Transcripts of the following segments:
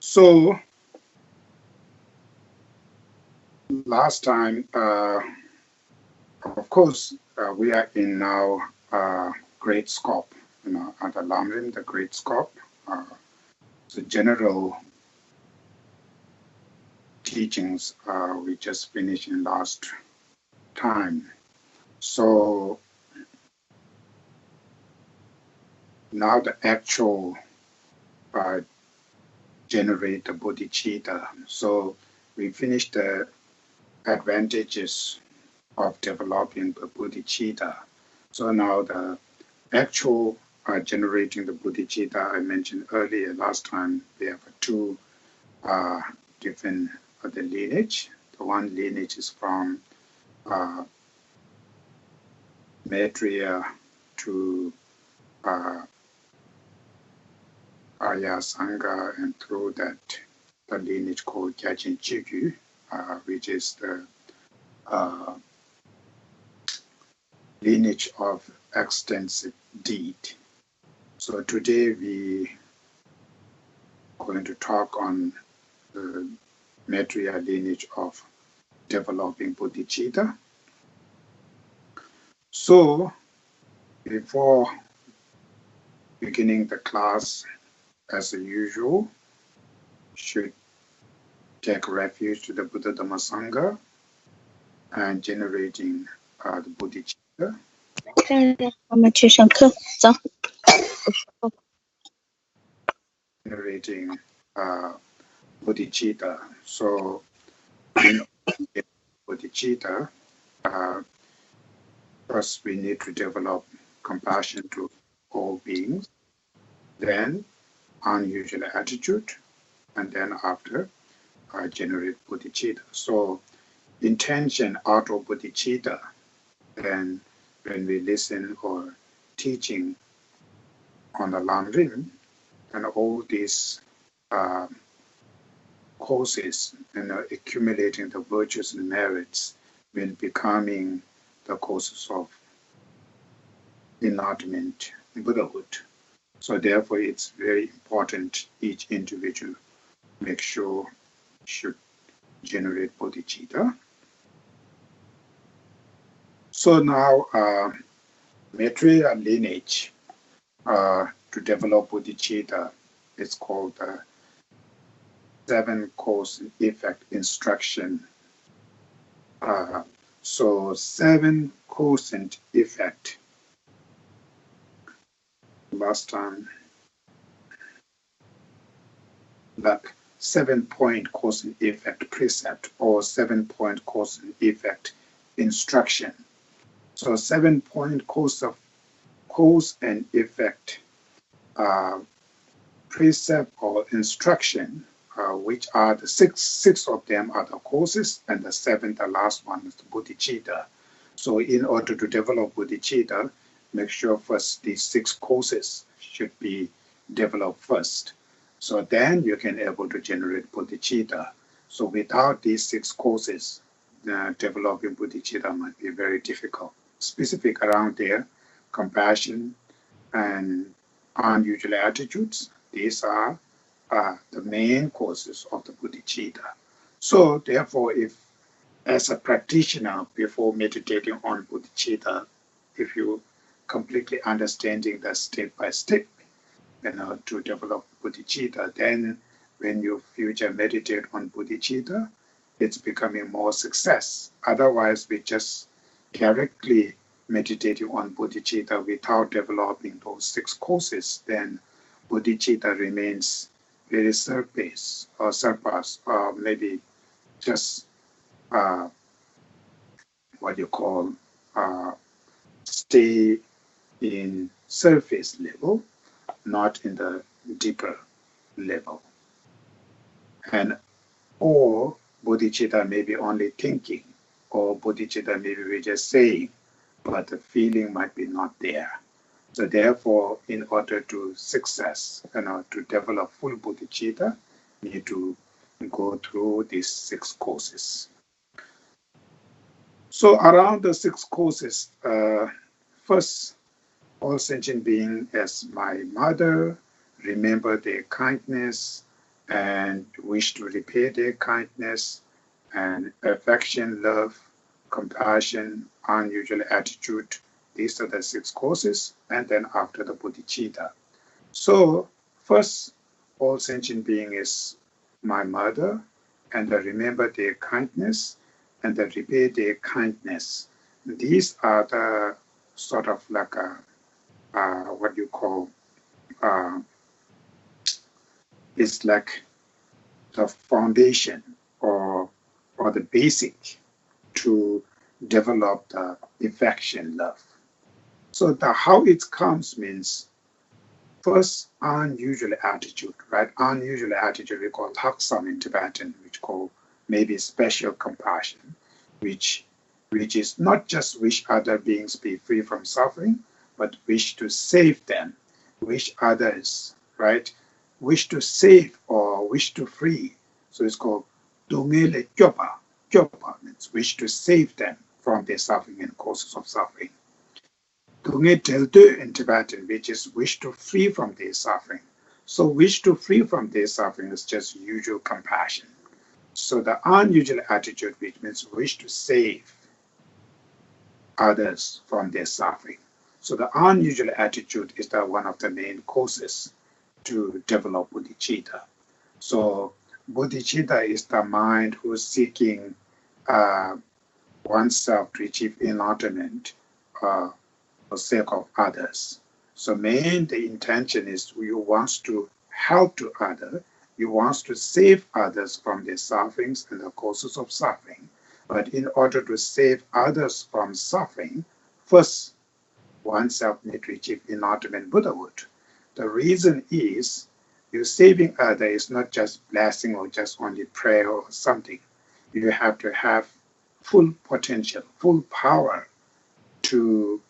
So last time, of course, we are in now great scope, at the Lamrim, the great scope, the general teachings we just finished in last time. So now the actual generate the bodhicitta. So we finished the advantages of developing the bodhicitta. So now the actual generating the bodhicitta I mentioned earlier last time, we have two different the lineage. The one lineage is from Maitreya to Arya Sangha, and through that the lineage called Geshe, which is the lineage of extensive deed. So today we are going to talk on the Maitreya lineage of developing bodhicitta. So before beginning the class, as usual, should take refuge to the Buddha Dhamma Sangha and generating the bodhicitta. 我们去上课，走。 Generating bodhicitta. So in bodhicitta, first we need to develop compassion to all beings, then unusual attitude, and then after generate bodhicitta. So intention out of bodhicitta, and when we listen or teaching on the Lamrim, and all these courses and accumulating the virtues and merits will becoming the causes of enlightenment, Buddhahood. So therefore it's very important each individual make sure should generate bodhicitta. So now Maitreya lineage to develop bodhicitta is called the 7 cause and effect instruction. So 7 cause and effect. Last time, like 7-point cause and effect precept or 7-point cause and effect instruction. So 7-point cause and effect precept or instruction, which are the six of them are the causes, and the 7th, the last one, is the bodhicitta. So in order to develop bodhicitta, make sure first these 6 causes should be developed first. So then you can able to generate bodhicitta. So without these 6 causes, developing bodhicitta might be very difficult. Specific around there, compassion and unusual attitudes, these are the main causes of the bodhicitta. So therefore, if as a practitioner, before meditating on bodhicitta, if you completely understanding the step by step, to develop bodhicitta, then when you future meditate on bodhicitta, it's becoming more success. Otherwise, we just directly meditating on bodhicitta without developing those 6 causes, then bodhicitta remains very surface or surpass, or maybe just what you call stay in surface level, not in the deeper level. And or bodhicitta may be only thinking, or bodhicitta maybe we're just saying, but the feeling might be not there. So therefore, in order to success, to develop full bodhicitta, you need to go through these 6 courses. So around the 6 courses, first, all sentient beings as my mother, remember their kindness and wish to repay their kindness, and affection, love, compassion, unusual attitude. These are the 6 courses, and then after the Bodhicitta. So first, all sentient being is my mother, and I remember their kindness, and I repay their kindness. These are the sort of like what you call, it's like the foundation or the basic to develop the affection, love. So the how it comes means first unusual attitude, right? Unusual attitude we call taksam in Tibetan, which call maybe special compassion, which is not just wish other beings be free from suffering, but wish to save them, wish others, right? Wish to save or wish to free. So it's called dungele kyopa. Kyopa means wish to save them from their suffering and causes of suffering. Tunge Teltu in Tibetan, which is wish to free from their suffering. So wish to free from their suffering is just usual compassion. So the unusual attitude, which means wish to save others from their suffering. So the unusual attitude is the one of the main causes to develop bodhicitta. So bodhicitta is the mind who's seeking oneself to achieve enlightenment for the sake of others. So main the intention is you want to help to others, you want to save others from their sufferings and the causes of suffering. But in order to save others from suffering, first oneself need to achieve enlightenment Buddhahood. The reason is you saving others is not just blessing or just only prayer or something. You have to have full potential, full power to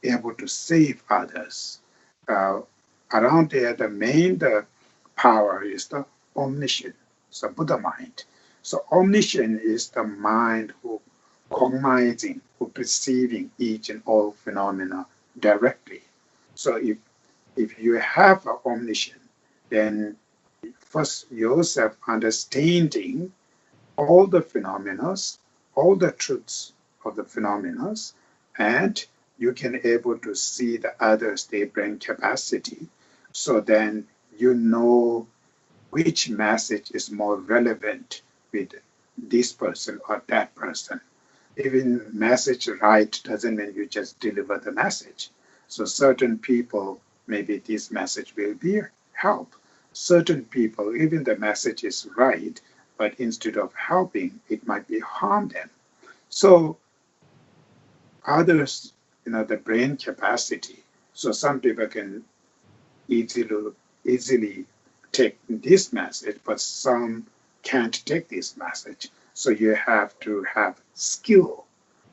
able to save others. Around there, the main power is the omniscient, so Buddha mind. So omniscient is the mind who cognizing, who perceiving each and all phenomena directly. So if you have an omniscient, then first yourself understanding all the phenomena, all the truths of the phenomena, and you can able to see the others, their brain capacity. So then you know which message is more relevant with this person or that person. Even message right doesn't mean you just deliver the message. So certain people, maybe this message will be help. Certain people, even the message is right, but instead of helping, it might be harm them. So others, the brain capacity. So some people can easily take this message, but some can't take this message. So you have to have skill.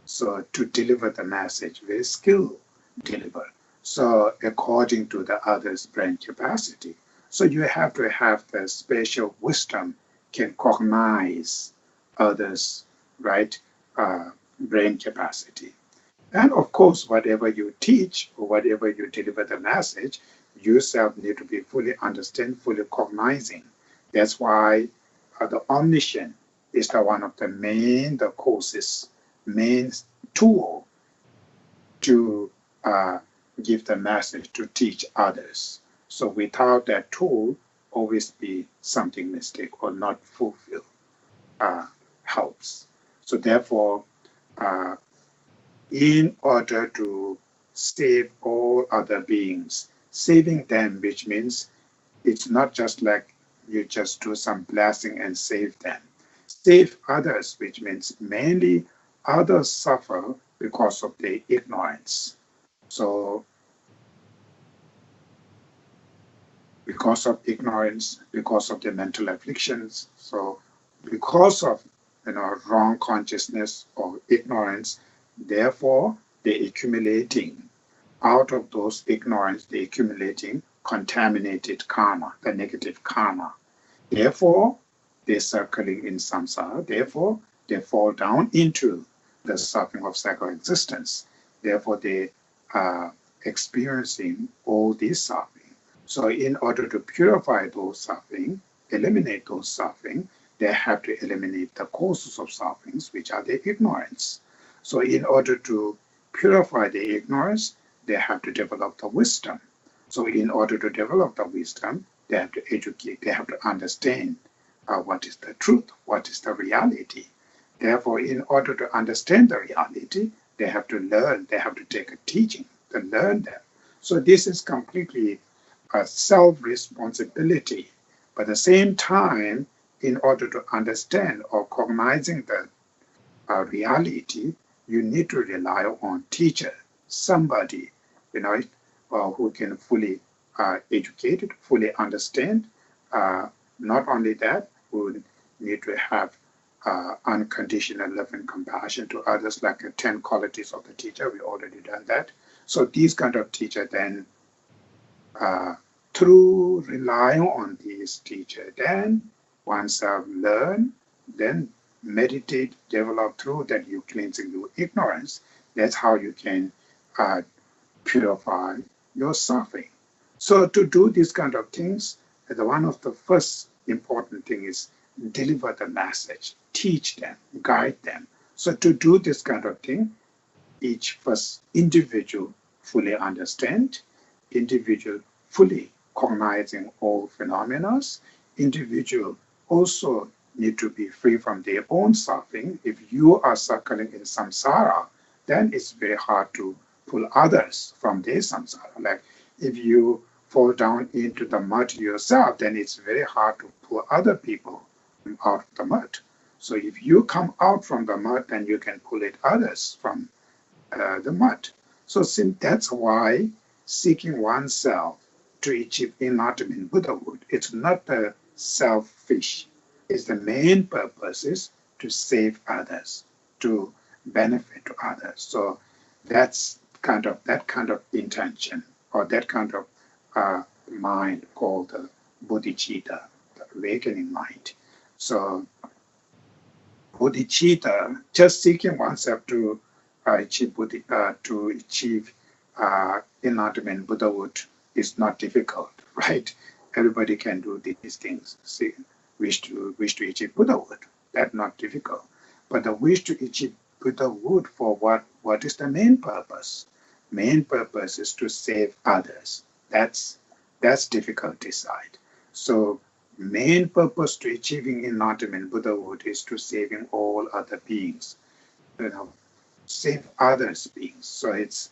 So to deliver the message with skill, deliver. So according to the other's brain capacity. So you have to have the special wisdom can cognize others, right, brain capacity. And of course, whatever you teach or whatever you deliver the message, yourself need to be fully understand, fully cognizing. That's why the omniscient is the one of the main courses, main tool to give the message to teach others. So without that tool, always be something mistake or not fulfill helps. So therefore, in order to save all other beings, saving them, which means it's not just like you just do some blessing and save them. Save others, which means mainly others suffer because of their ignorance. So because of ignorance, because of their mental afflictions, so because of wrong consciousness or ignorance, therefore they're accumulating. Out of those ignorance, they're accumulating contaminated karma, the negative karma. Therefore, they're circling in samsara. Therefore, they fall down into the suffering of psychoexistence. Therefore, they are experiencing all this suffering. So in order to purify those suffering, eliminate those suffering, they have to eliminate the causes of sufferings, which are the ignorance. So in order to purify the ignorance, they have to develop the wisdom. So in order to develop the wisdom, they have to educate, they have to understand what is the truth, what is the reality. Therefore, in order to understand the reality, they have to learn, they have to take a teaching to learn them. So this is completely a self-responsibility. But at the same time, in order to understand or cognizing the reality, you need to rely on teacher, somebody, who can fully educate it, fully understand. Not only that, we need to have unconditional love and compassion to others, like the 10 qualities of the teacher. We already done that. So these kind of teacher then, through relying on these teacher, then oneself learn, then meditate, develop through that you cleansing your ignorance. That's how you can purify your suffering. So to do these kind of things, one of the first important thing is deliver the message, teach them, guide them. So to do this kind of thing, each first individual fully understand, individual fully cognizing all phenomena, individual also need to be free from their own suffering. If you are suffering in samsara, then it's very hard to pull others from their samsara. Like if you fall down into the mud yourself, then it's very hard to pull other people out of the mud. So if you come out from the mud, then you can pull it others from the mud. So since that's why seeking oneself to achieve enlightenment Buddhahood, it's not the selfish. It's the main purpose is to save others, to benefit to others. So that's that kind of intention or that kind of mind called the Bodhicitta, the awakening mind. So Bodhicitta, just seeking oneself to achieve enlightenment Buddhahood is not difficult, right? Everybody can do these things. See, wish to achieve Buddhahood, that's not difficult. But the wish to achieve Buddhahood for what? What is the main purpose? Main purpose is to save others. That's difficult to decide. So main purpose to achieving enlightenment Buddhahood is to saving all other beings. Save others beings. So it's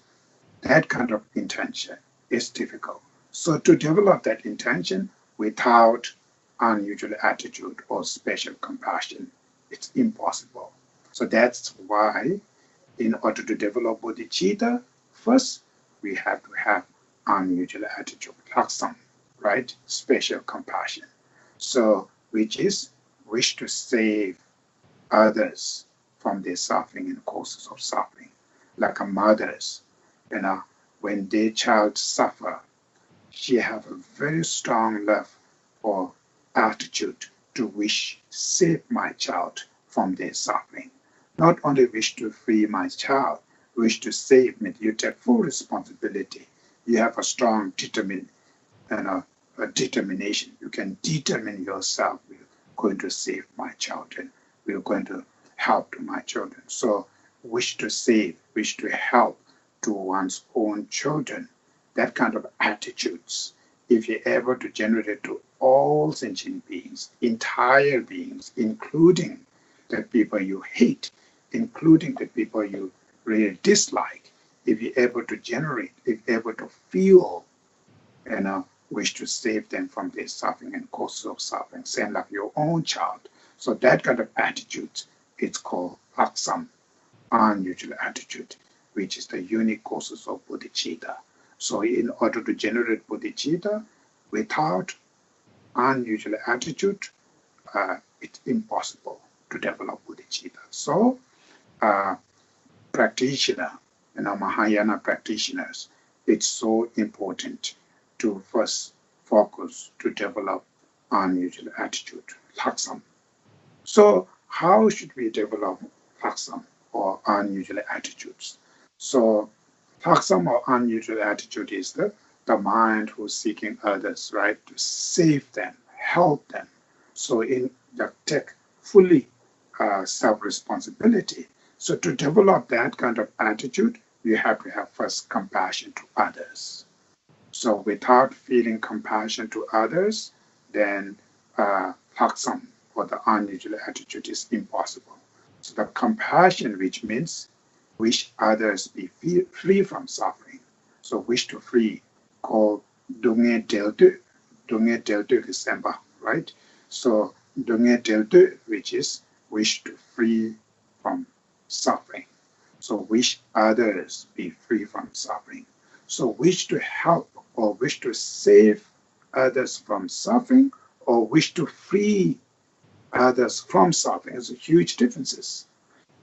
that kind of intention is difficult. So to develop that intention without unusual attitude or special compassion, it's impossible. So that's why in order to develop bodhicitta, first we have to have unusual attitude, laksam, right? Special compassion. So which is wish to save others from their suffering and causes of suffering. Like a mother's, when their child suffer, she have a very strong love or attitude to wish save my child from their suffering. Not only wish to free my child, wish to save me. You take full responsibility. You have a strong determination. You can determine yourself. We're going to save my children. We're going to help to my children. So wish to save, wish to help to one's own children. That kind of attitudes, if you're able to generate to all sentient beings, entire beings, including the people you hate, including the people you really dislike, if you're able to generate, if you're able to feel, wish to save them from their suffering and causes of suffering, same like your own child. So that kind of attitude, it's called laksam, unusual attitude, which is the unique causes of bodhicitta. So in order to generate bodhicitta, without unusual attitude, it's impossible to develop bodhicitta. So practitioner, Mahayana practitioners, it's so important to first focus to develop unusual attitude, laksam. So how should we develop laksam or unusual attitudes? So laksam or unusual attitude is the mind who's seeking others, right? To save them, help them. So take fully self-responsibility. So to develop that kind of attitude, you have to have first compassion to others. So without feeling compassion to others, then laksam, or the unusual attitude, is impossible. So the compassion, which means wish others be free from suffering. So wish to free, called dunge deltu. Dunge deltu is semba, right? So dunge deltu, which is wish to free from suffering. So wish others be free from suffering. So wish to help or wish to save others from suffering or wish to free others from suffering is huge differences.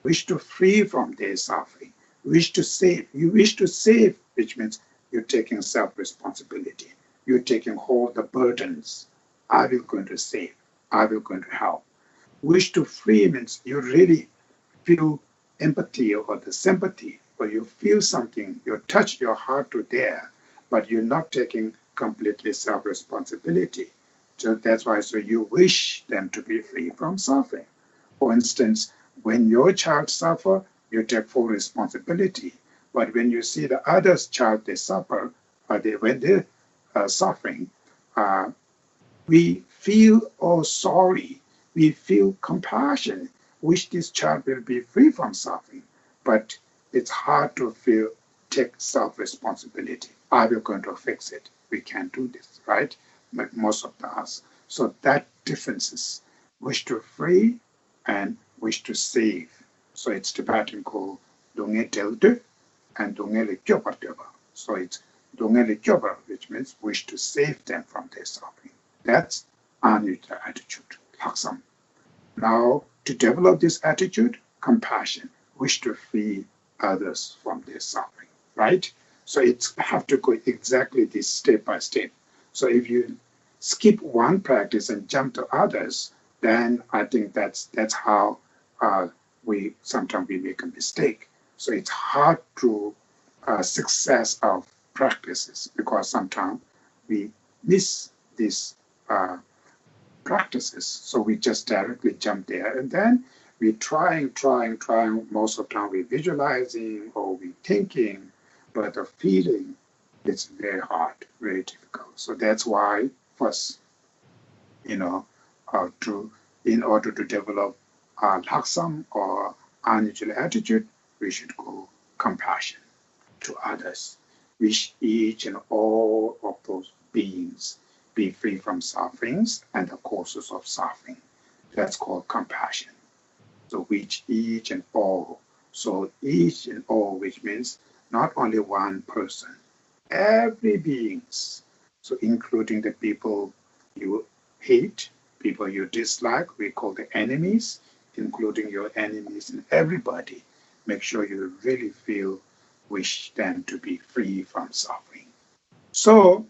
Wish to free from their suffering. Wish to save. You wish to save, which means you're taking self-responsibility. You're taking hold of the burdens. I will going to save. I will going to help. Wish to free means you really feel empathy or the sympathy, or you feel something, you touch your heart to there, but you're not taking completely self-responsibility. So that's why you wish them to be free from suffering. For instance, when your child suffer, you take full responsibility. But when you see the other's child, they suffer, when they're suffering, we feel sorry, we feel compassion, wish this child will be free from suffering. But it's hard to take self-responsibility. Are we going to fix it? We can't do this, right? But most of us. So that differences, wish to free and wish to save. So it's Tibetan called Dunge Deldu and Dunge Le Kyopa. So it's Dunge Le Kyopa, which means wish to save them from their suffering. That's unusual attitude, laksam. Now, to develop this attitude, compassion, wish to free others from their suffering, right? So it's have to go exactly this step by step. So if you skip one practice and jump to others, then I think that's how we sometimes we make a mistake. So it's hard to success of practices because sometimes we miss this practices. So we just directly jump there and then we trying. Most of the time we visualizing or we thinking, but the feeling it's very hard, very difficult. So that's why first, in order to develop laksam or unusual attitude, we should go compassion to others. Wish each and all of those beings be free from sufferings and the causes of suffering. That's called compassion. So which each and all. So each and all, which means not only one person, every beings. So including the people you hate, people you dislike, we call the enemies, including your enemies and everybody. Make sure you really wish them to be free from suffering. So,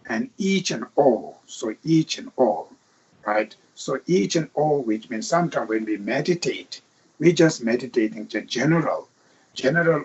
and each and all, so each and all, right? So each and all, which means sometimes when we meditate, we just meditating the general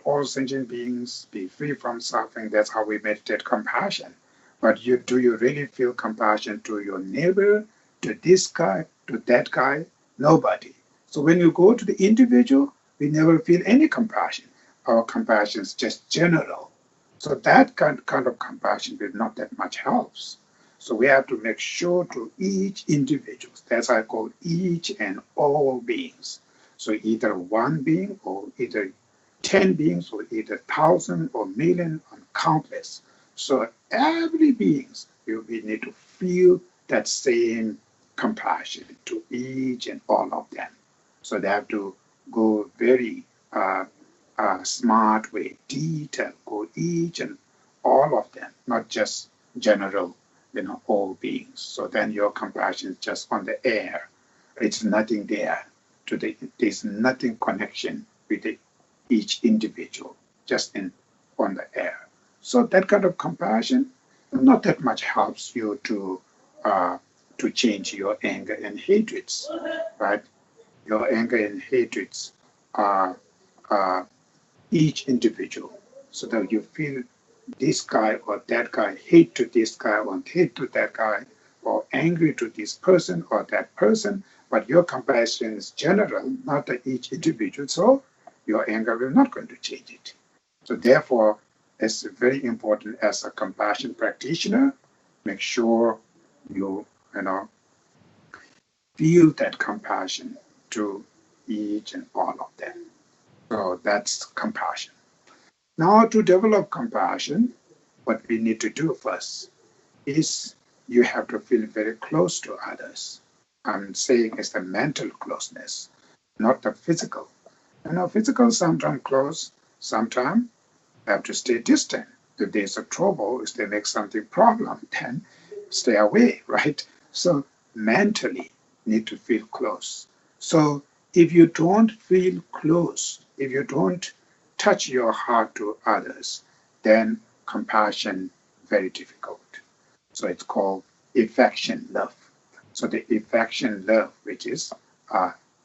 all sentient beings be free from suffering. That's how we meditate compassion. But do you really feel compassion to your neighbor, to this guy, to that guy? Nobody. So when you go to the individual, we never feel any compassion. Our compassion is just general. So that kind of compassion will not that much helps. So we have to make sure to each individual, that's why I call each and all beings. So either one being or either 10 beings or either 1,000 or million or countless. So every beings, we need to feel that same compassion to each and all of them. So they have to go very smart way, detail, go each and all of them, not just general, all beings. So then your compassion is just on the air. It's nothing there. There's nothing connection with each individual, just on the air. So that kind of compassion, not that much helps you to change your anger and hatreds, right? Your anger and hatreds are each individual, so that you feel this guy or that guy, hate to this guy or hate to that guy, or angry to this person or that person, but your compassion is general, not to each individual, so your anger will not going to change it. So therefore, it's very important as a compassion practitioner, make sure you feel that compassion to each and all of them. So that's compassion. Now to develop compassion, what we need to do first is you have to feel very close to others. I'm saying it's the mental closeness, not the physical. Physical sometimes close, sometimes have to stay distant. If there's a trouble, if they make something problem, then stay away, right? So mentally need to feel close. So if you don't feel close, if you don't touch your heart to others, then compassion very difficult. So it's called affection love. So the affection love, which is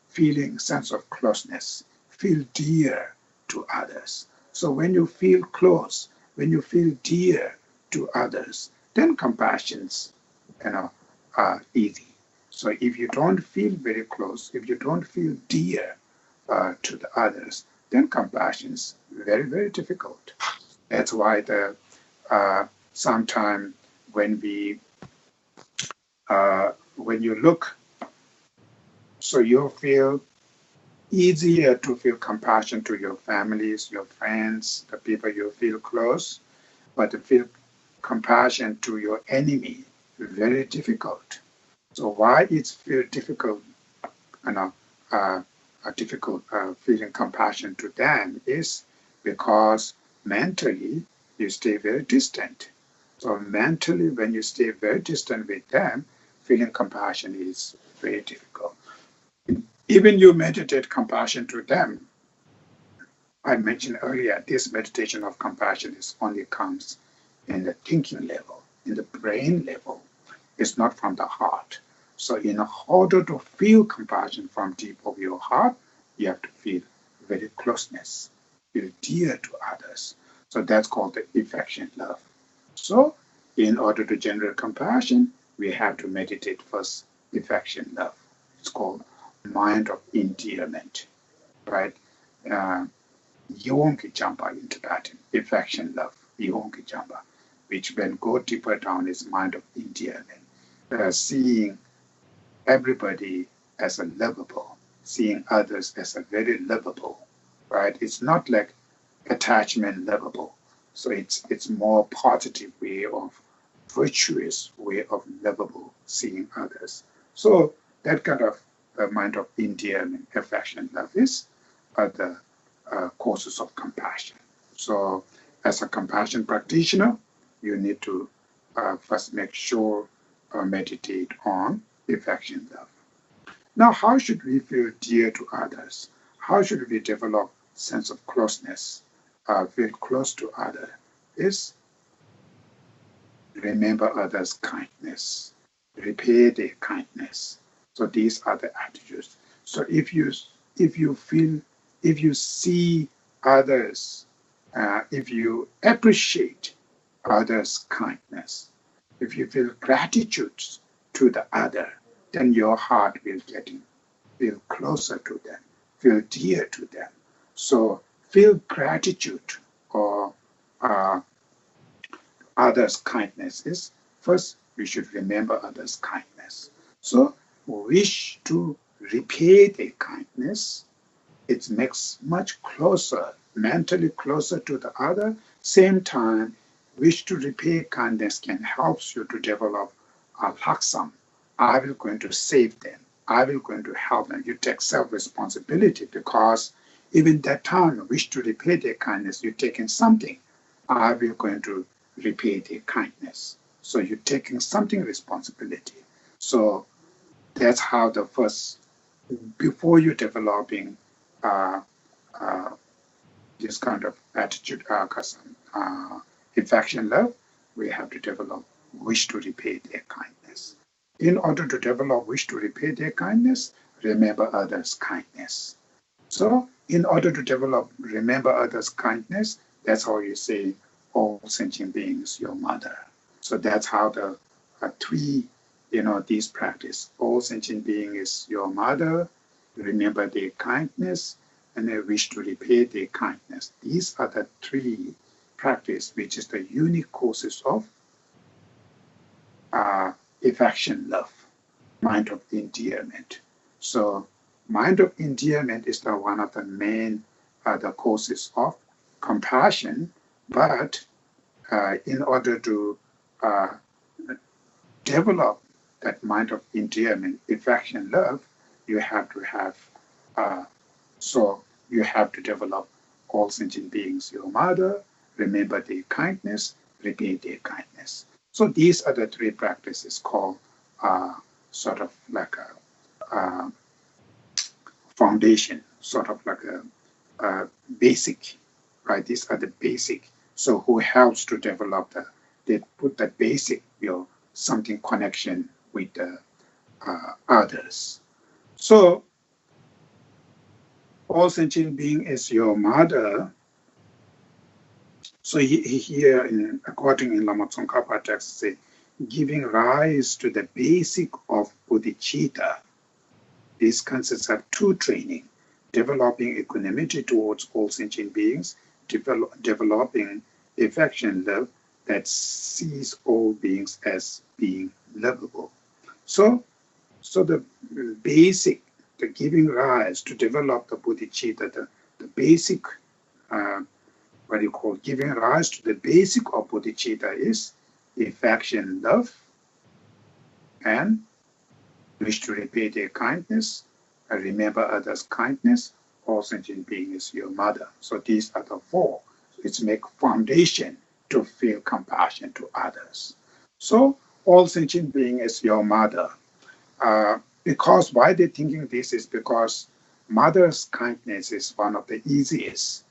feeling sense of closeness, feel dear to others. So when you feel close, when you feel dear to others, then compassions, are easy. So if you don't feel very close, if you don't feel dear to the others, then compassion is very, very difficult. That's why the sometime when you look, so you feel easier to feel compassion to your families, your friends, the people you feel close, but to feel compassion to your enemy, very difficult. So why it's feel difficult, difficult feeling compassion to them is because mentally you stay very distant. So mentally, when you stay very distant with them, feeling compassion is very difficult. Even you meditate compassion to them, I mentioned earlier, this meditation of compassion is only comes in the thinking level, in the brain level. It's not from the heart. So in order to feel compassion from deep of your heart, you have to feel very closeness, feel dear to others. So that's called the affection love. So in order to generate compassion, we have to meditate first affection love. It's called mind of endearment, right? Yonki Jamba in Tibetan, affection love, Yonki Jamba, which when go deeper down is mind of endearment. Seeing everybody as a lovable, seeing others as a very lovable, right? It's not like attachment lovable. So it's more positive way of virtuous way of lovable seeing others. So that kind of mind of endearment, affection, love is the causes of compassion. So as a compassion practitioner, you need to first make sure meditate on affection love. Now, how should we feel dear to others? How should we develop sense of closeness, feel close to others? Is remember others' kindness, repay their kindness. So these are the attitudes. So if you feel, if you see others, if you appreciate others' kindness, if you feel gratitude to the other, then your heart will feel closer to them, feel dear to them. So feel gratitude or others' kindness is first we should remember others' kindness. So wish to repay their kindness. It makes much closer, mentally closer to the other. Same time, wish to repay kindness can help you to develop a laksam. I will going to save them. I will going to help them. You take self-responsibility because even that time, wish to repay their kindness, you're taking something. I will going to repay their kindness. So you're taking something responsibility. So that's how the first, before you're developing uh, uh, this kind of attitude, affection love, we have to develop wish to repay their kindness. In order to develop wish to repay their kindness, remember others' kindness. So in order to develop remember others' kindness, that's how you say all sentient beings, your mother. So that's how the three this practice. All sentient being is your mother. Remember their kindness, and I wish to repay their kindness. These are the three practice, which is the unique causes of affection, love, mind of endearment. So mind of endearment is the one of the main the causes of compassion, but in order to develop that mind of endearment, affection, love, you have to have so you have to develop all sentient beings, your mother, remember their kindness, repay their kindness. So these are the three practices called sort of like a foundation, sort of like a basic, right? These are the basic. So who helps to develop they put the basic, something connection with the others. So all sentient being is your mother. So here, according in Lama Tsongkhapa text, say, giving rise to the basic of Bodhicitta. This consists of two training: developing equanimity towards all sentient beings, developing affection, love that sees all beings as being lovable. So the basic, the giving rise to develop the Bodhicitta, the basic, what you call giving rise to the basic of Bodhicitta is affection, love, and wish to repay their kindness, and remember others' kindness. All sentient being is your mother. So these are the four. It's make foundation to feel compassion to others. So all sentient being is your mother. Because why they're thinking this is because mother's kindness is one of the easiest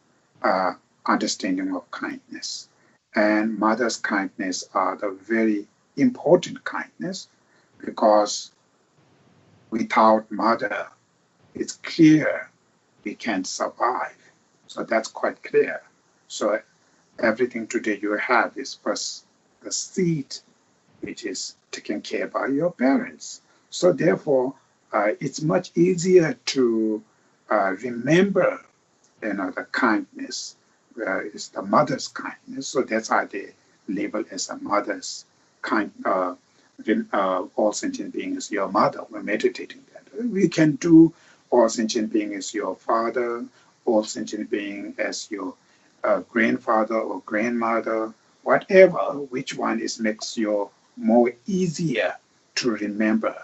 understanding of kindness. And mother's kindness are the very important kindness, because without mother, it's clear we can't survive. So that's quite clear. So everything today you have is first the seed, which is taken care by your parents. So therefore, it's much easier to remember, the kindness. It's the mother's kindness. So that's why they label as a mother's kind. All sentient being is your mother. We're meditating that. We can do all sentient being is your father, all sentient being as your grandfather or grandmother, whatever, which one is makes you more easier to remember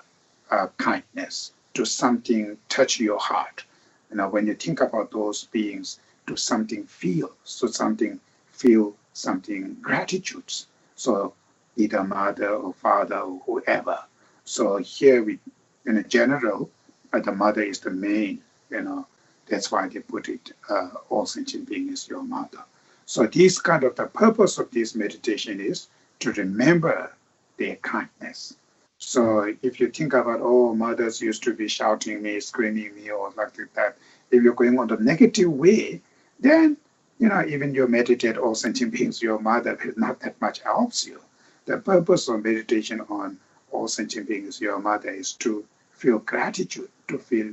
kindness, to something touch your heart. When you think about those beings, to something feel, so something feel something gratitude. So either mother or father or whoever. So here we, in a general, the mother is the main, that's why they put it, all sentient being is your mother. So this kind of the purpose of this meditation is to remember their kindness. So if you think about, oh, mothers used to be shouting me, screaming me, or like that, if you're going on the negative way, then, even you meditate all sentient beings, your mother, not that much helps you. The purpose of meditation on all sentient beings, your mother, is to feel gratitude, to feel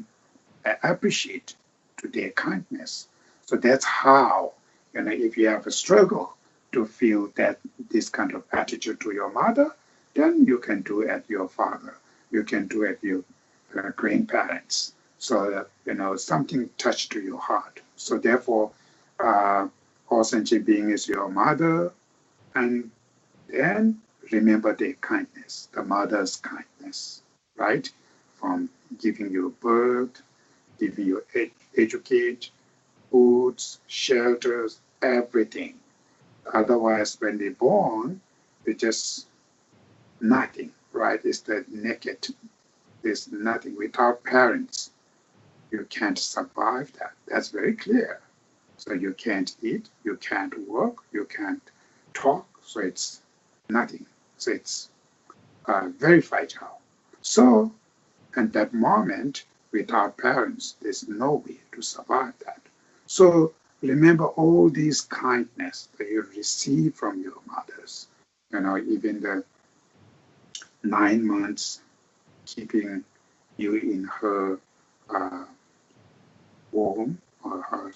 appreciate to their kindness. So that's how, if you have a struggle to feel that this kind of attitude to your mother, then you can do at your father, you can do at your grandparents. So that, something touched to your heart. So therefore, all sentient being is your mother, and then remember their kindness, the mother's kindness, right? From giving you birth, giving you educate, foods, shelters, everything. Otherwise, when they're born, they're just nothing, right? It's the naked. There's nothing. Without parents, you can't survive that. That's very clear. So you can't eat, you can't work, you can't talk. So it's nothing. So it's very fragile. So at that moment, without parents, there's no way to survive that. So remember all these kindness that you receive from your mothers. Even 9 months, keeping you in her womb or her,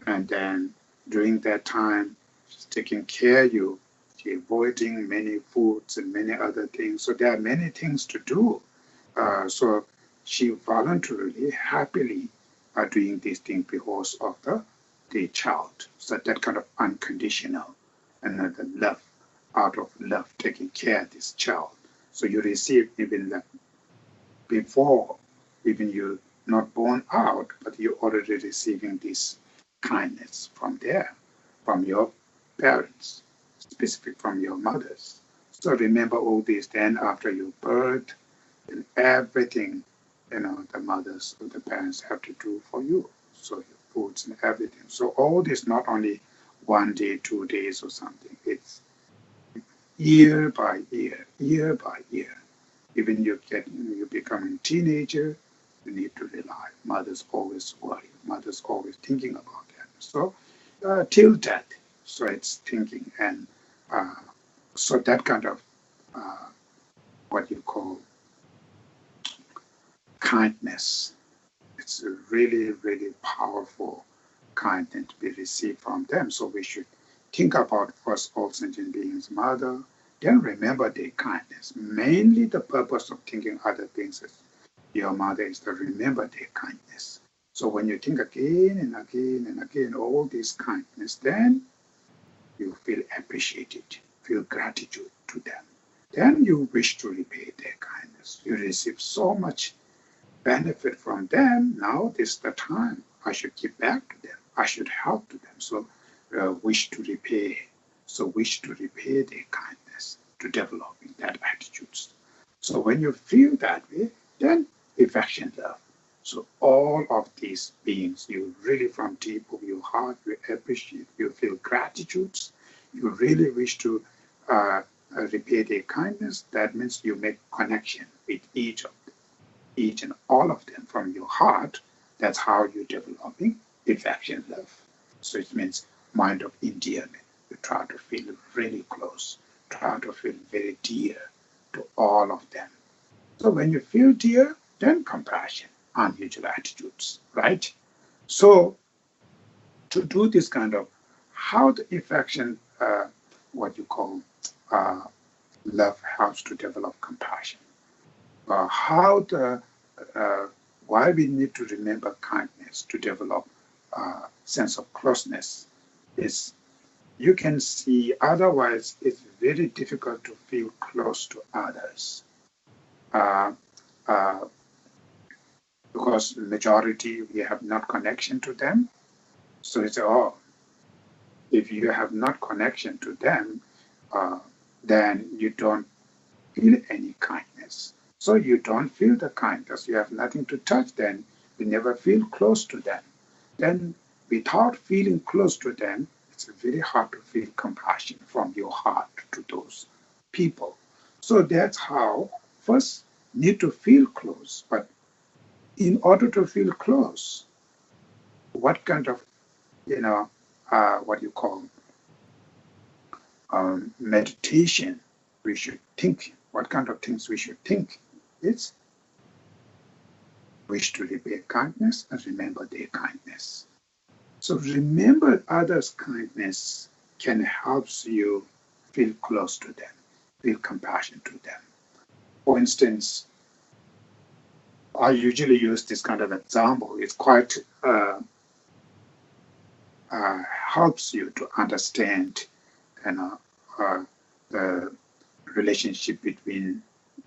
and then during that time, she's taking care of you. She's avoiding many foods and many other things. So there are many things to do. So she voluntarily, happily are doing these things because of the child. So that kind of unconditional and the love, out of love, taking care of this child. So you receive even that before even you not born out, but you're already receiving this kindness from there, from your parents, specific from your mothers. So remember all this. Then after your birth, and everything, the mothers or the parents have to do for you. So your foods and everything. So all this not only 1 day, 2 days or something. It's year by year, year by year. Even you become a teenager, you need to rely. Mother's always worried. Mother's always thinking about that. So till death, so it's thinking, and so that kind of what you call kindness. It's a really, really powerful kindness to be received from them. So we should think about first all sentient beings' mother, then remember their kindness. Mainly the purpose of thinking other things is your mother is to remember their kindness. So when you think again and again and again all this kindness, then you feel appreciated, feel gratitude to them. Then you wish to repay their kindness. You receive so much benefit from them. Now this is the time I should give back to them. I should help to them. So wish to repay. So wish to repay their kindness, to developing that attitudes. So when you feel that way, then affection, love. So all of these beings, you really from deep of your heart, you appreciate, you feel gratitude, you really wish to repay their kindness. That means you make connection with each and all of them from your heart. That's how you're developing affection, love. So it means mind of endearment. You try to feel really close, try to feel very dear to all of them. So when you feel dear, then compassion, unusual attitudes, right? So to do this kind of how the affection, what you call love, helps to develop compassion. How the why we need to remember kindness to develop a sense of closeness is you can see otherwise it's very difficult to feel close to others. Uh, uh, because majority we have not connection to them. So it's if you have not connection to them, then you don't feel any kindness. So you don't feel the kindness. You have nothing to touch. Then you never feel close to them. Then without feeling close to them, it's very hard to feel compassion from your heart to those people. So that's how first need to feel close, but in order to feel close, what kind of, what you call meditation we should think, what kind of things we should think. It's wish to repay kindness and remember their kindness. So remember others' kindness can help you feel close to them, feel compassion to them. For instance, I usually use this kind of example. It's quite helps you to understand, the relationship between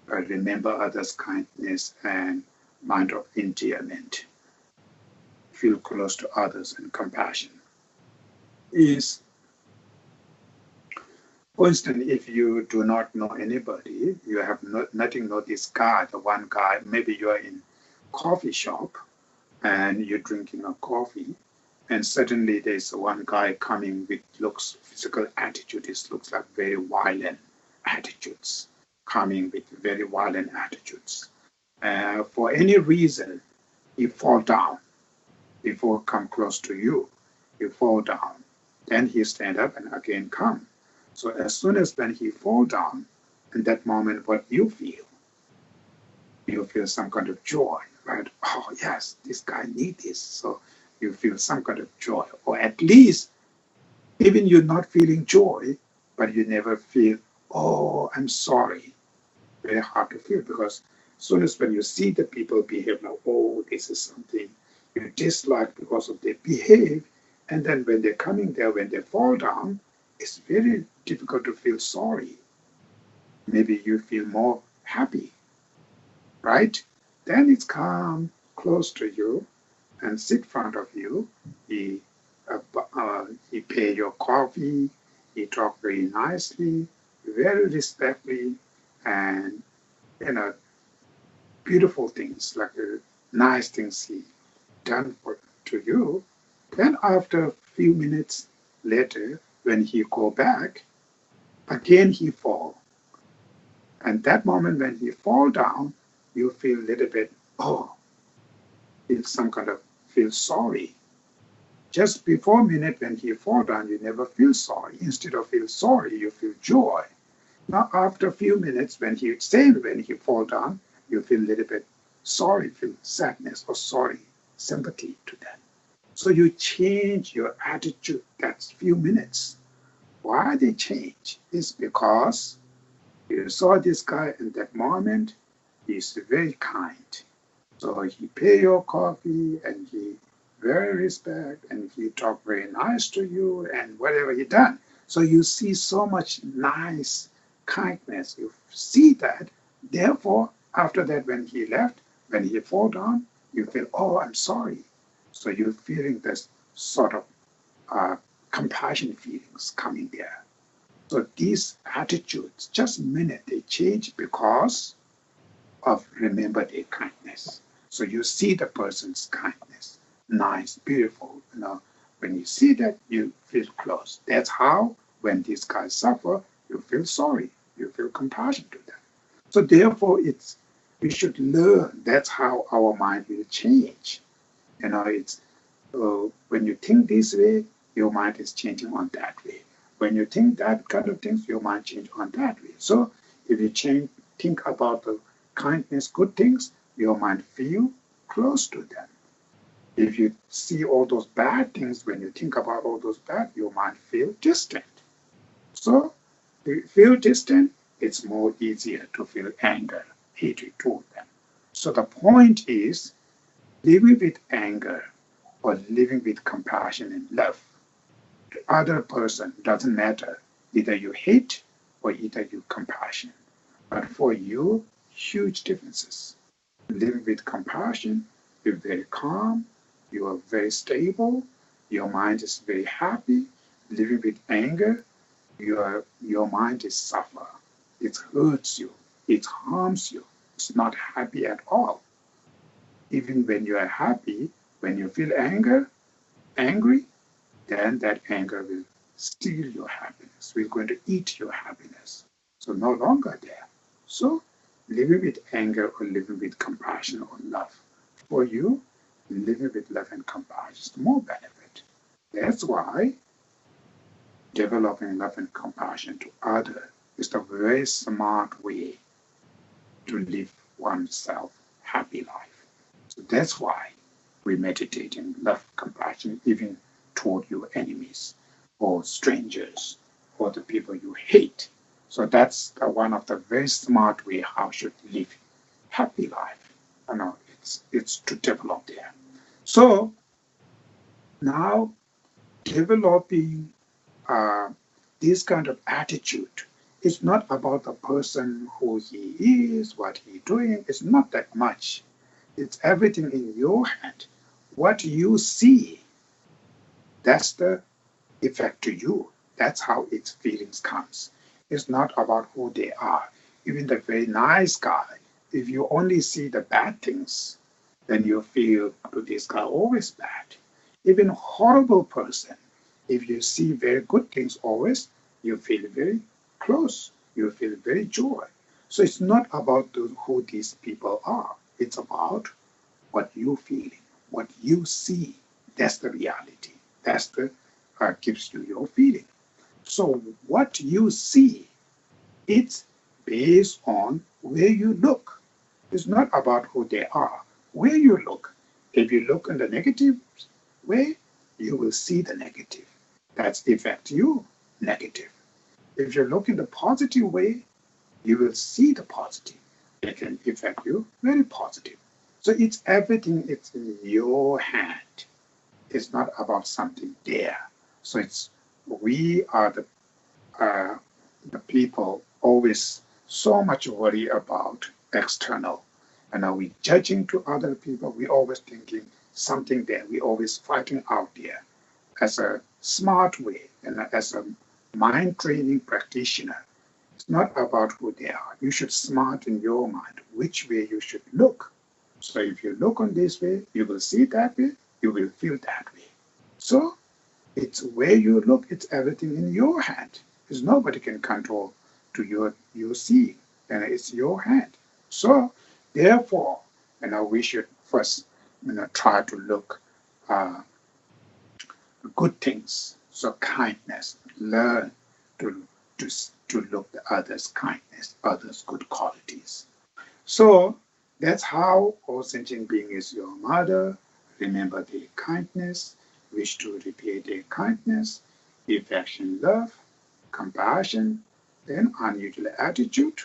remember others' kindness and mind of endearment, feel close to others and compassion. Is, for instance, if you do not know anybody, you have nothing know this guy, the one guy, maybe you are in coffee shop and you're drinking a coffee, and suddenly there's one guy coming with physical attitude. This looks like very violent attitudes, coming with very violent attitudes. For any reason, he fall down before come close to you. He fall down. Then he stand up and again come. So as soon as when he fall down, in that moment, what you feel? You feel some kind of joy, right? Oh, yes, this guy needs this. So you feel some kind of joy. Or at least, even you're not feeling joy, but you never feel, oh, I'm sorry. Very hard to feel because as soon as when you see the people behave like, oh, this is something you dislike because of their behave, and then when they're coming there, when they fall down, it's very difficult to feel sorry. Maybe you feel more happy, right? Then it's come close to you and sit in front of you. He, he pay your coffee. He talk very nicely, very respectfully, and you know, beautiful things like nice things he done to you. Then after a few minutes later, when he go back, again he fall. And that moment when he fall down, you feel a little bit, oh, it's some kind of feel sorry. Just before a minute when he fall down, you never feel sorry. Instead of feel sorry, you feel joy. Now after a few minutes, when he fall down, you feel a little bit sorry, feel sadness or sorry, sympathy to that. So you change your attitude that few minutes. Why they change is because you saw this guy in that moment, he's very kind. So he pay your coffee and he very respect and he talk very nice to you and whatever he done. So you see so much nice kindness. You see that. Therefore, after that, when he left, when he fall down, you feel, oh, I'm sorry. So you're feeling this sort of compassion feelings coming there. So these attitudes, just a minute, they change because of remember their kindness. So you see the person's kindness, nice, beautiful. When you see that, you feel close. That's how, when these guys suffer, you feel sorry, you feel compassion to them. So therefore, we should learn. That's how our mind will change. It's when you think this way, your mind is changing on that way. When you think that kind of things, your mind change on that way. So if you think about the kindness, good things, your mind feel close to them. If you see all those bad things, when you think about all those bad, your mind feel distant. So if you feel distant, it's more easier to feel anger, hatred toward them. So the point is living with anger or living with compassion and love. The other person doesn't matter. Either you hate or either you compassion. But for you, huge differences. Living with compassion, you're very calm, you are very stable, your mind is very happy. Living with anger, your mind is suffer. It hurts you, it harms you. It's not happy at all. Even when you are happy, when you feel angry, then that anger will steal your happiness. We're going to eat your happiness. So no longer there. So living with anger or living with compassion or love. For you, living with love and compassion is more benefit. That's why developing love and compassion to others is a very smart way to live oneself happy life. So that's why we meditate in love, compassion, even toward your enemies or strangers or the people you hate. So that's one of the very smart way how should live happy life. It's to develop there. So now developing this kind of attitude is not about the person who he is, what he doing. It's not that much. It's everything in your hand. What you see, that's the effect to you. That's how its feelings comes. It's not about who they are. Even the very nice guy, if you only see the bad things, then you feel to this guy always bad. Even horrible person, if you see very good things always, you feel very close. You feel very joy. So it's not about who these people are. It's about what you're feeling, what you see. That's the reality. That's the gives you your feeling. So what you see, it's based on where you look. It's not about who they are, where you look. If you look in the negative way, you will see the negative. That's affect you negative. If you look in the positive way, you will see the positive. It can affect you very positive. So it's everything, it's in your hand. It's not about something there. So it's we are the people always so much worry about external. And are we judging to other people? We always thinking something there. We always fighting out there. As a smart way and as a mind training practitioner, it's not about who they are. You should smart in your mind which way you should look. So if you look on this way, you will see that way, you will feel that way. So it's where you look, it's everything in your hand. Because nobody can control to your seeing, and it's your hand. So therefore, we should first try to look good things. So kindness, learn to to to look at others' kindness, others' good qualities. So that's how all sentient being is your mother. Remember their kindness, wish to repay their kindness, affection, love, compassion, then unusual attitude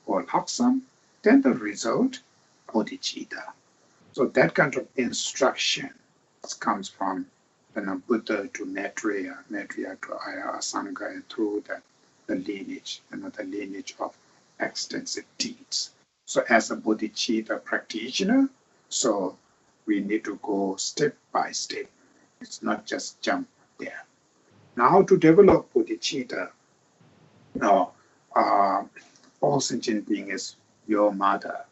or laksam, then the result, bodhicitta. So that kind of instruction comes from Buddha to Maitreya, Maitreya to Ayya Asanga, and through the lineage, the lineage of extensive deeds. So as a bodhicitta practitioner, so we need to go step by step. It's not just jump there. Now to develop bodhicitta, now all sentient being is your mother.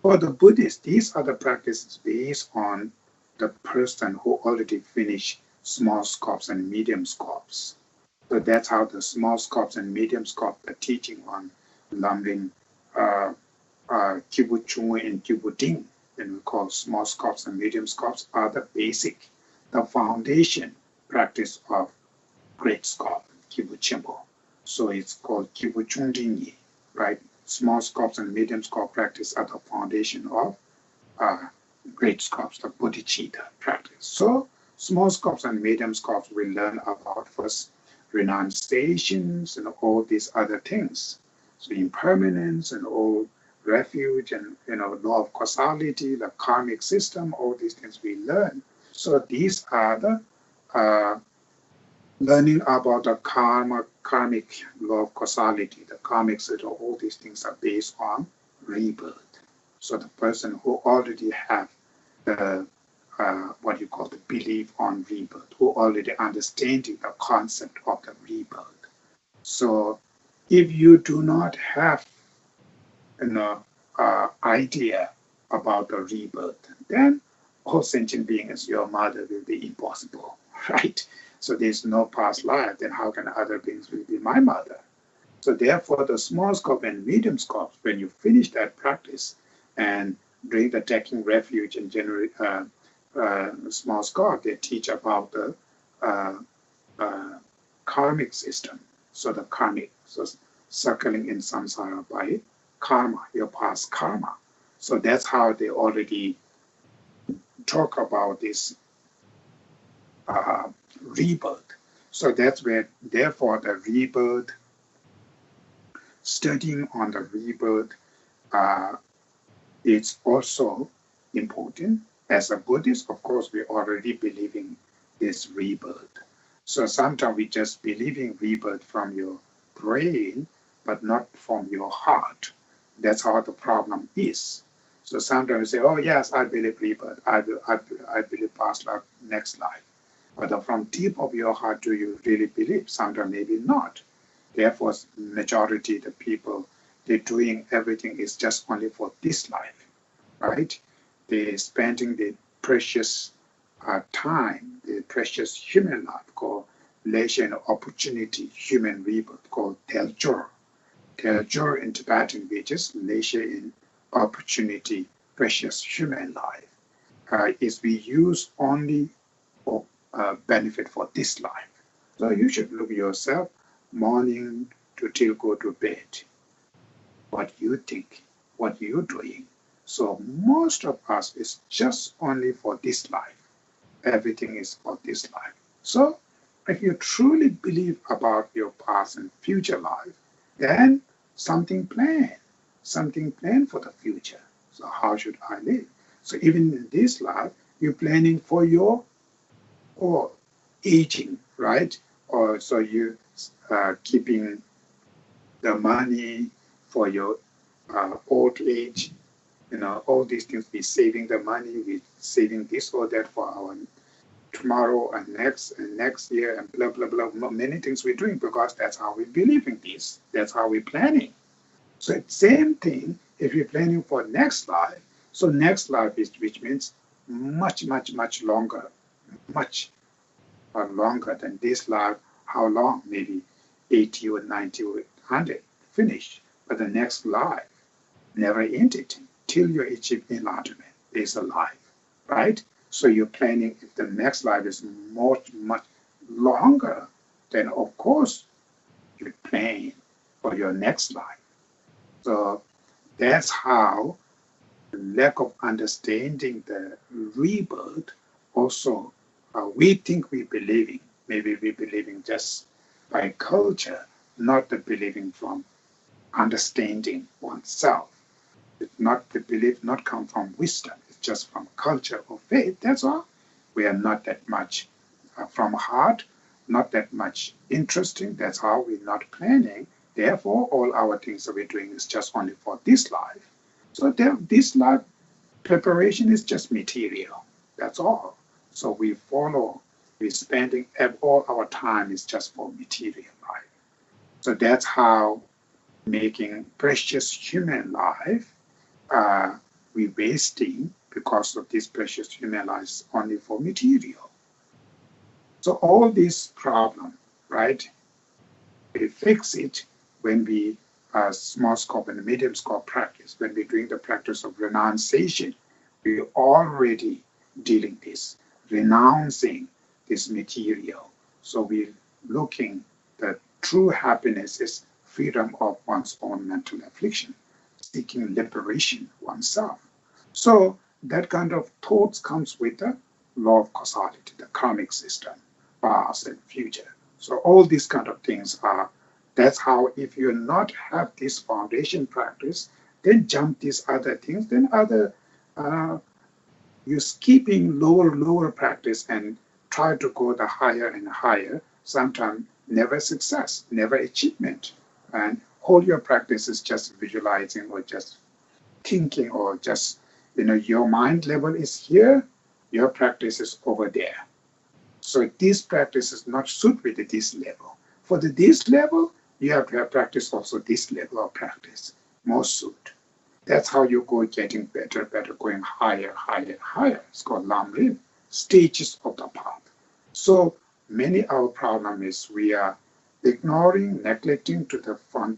For the Buddhists, these are the practices based on the person who already finished small scopes and medium scopes. So that's how the small scopes and medium scopes, the teaching on Lamrim, Kibu Chungwe and Kibu Ding, and we call small scopes and medium scopes, are the basic, the foundation practice of great scop, Kibu Chimbo. So it's called Kibu Chungdinyi, right? Small scopes and medium scop practice are the foundation of great scopes, the bodhicitta practice. So small scopes and medium scopes we learn about first renunciations and all these other things. So impermanence and all refuge and law of causality, the karmic system, all these things we learn. So these are the learning about the karmic law of causality, the karmic system, all these things are based on rebirth. So the person who already have the what you call the belief on rebirth, who already understanding the concept of the rebirth. So if you do not have idea about the rebirth, then all sentient being as your mother will be impossible, right? So there's no past life, then how can other beings will be my mother? So therefore, the small scope and medium scope, when you finish that practice and during the taking refuge and generate small scope, they teach about the karmic system. So the karmic, so circling in samsara by karma, your past karma. So that's how they already talk about this rebirth. So that's where, therefore, the rebirth, studying on the rebirth, is also important. As a Buddhist, of course, we already believe in this rebirth. So sometimes we just believe in rebirth from your brain, but not from your heart. That's how the problem is. So sometimes we say, oh yes, I believe rebirth, I believe past life, next life. But from deep of your heart, do you really believe? Sometimes maybe not. Therefore, majority of the people, they're doing everything is just only for this life, right? They're spending the precious time, the precious human life called leisure and opportunity, human rebirth called Teljor. Teljor in Tibetan, which is leisure in opportunity, precious human life, is we use only for benefit for this life. So you should look yourself morning to till go to bed. what you think, what you're doing. So most of us is just only for this life. Everything is for this life. So if you truly believe about your past and future life, then something planned for the future. So how should I live? So even in this life, you're planning for your or aging, right? Or so you keeping the money for your old age, all these things. We saving the money, we saving this or that for our tomorrow and next year and blah blah blah. Many things we're doing because that's how we believe in this. That's how we're planning. So same thing if you're planning for next life. So next life is which means much longer, much longer than this life. How long? Maybe 80 or 90 or 100. Finish. But the next life never ended till you achieve enlightenment. There's a life, right? So you're planning if the next life is much longer, then of course you plan for your next life. So that's how the lack of understanding the rebirth also we think we believing. Maybe we believing just by culture, not the believing from understanding oneself. It's not the belief not come from wisdom. It's just from culture or faith. That's all. We are not that much from heart, not that much interesting. That's how we're not planning. Therefore, all our things that we're doing is just only for this life. So this life preparation is just material. That's all. So we're spending all our time is just for material life. So that's how making precious human life we wasting because of this precious human life only for material. So all this problem, right? We fix it when we small scope and medium scope practice. When we're doing the practice of renunciation, we're already dealing this, renouncing this material. So we're looking that true happiness is freedom of one's own mental affliction, seeking liberation oneself. So that kind of thoughts comes with the law of causality, the karmic system, past and future. So all these kind of things are, that's how if you not have this foundation practice, then jump these other things, then other, you're skipping lower practice and try to go the higher and higher, sometimes never success, never achievement. And all your practice is just visualizing or just thinking or just, your mind level is here, your practice is over there. So this practice is not suit with this level. For this level, you have to have practice also this level of practice, more suit. That's how you go getting better, going higher. It's called Lam Rim, stages of the path. So many our problem is we are ignoring, neglecting to the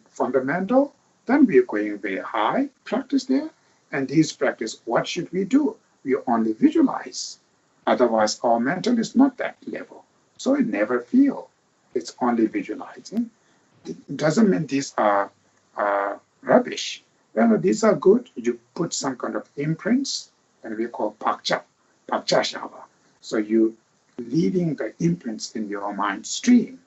fundamental, then we are going very high, practice there. And this practice, what should we do? We only visualize. Otherwise, our mental is not that level. So it never feel. It's only visualizing. It doesn't mean these are rubbish. Well, these are good. You put some kind of imprints, and we call pakcha shava. So you leaving the imprints in your mind stream.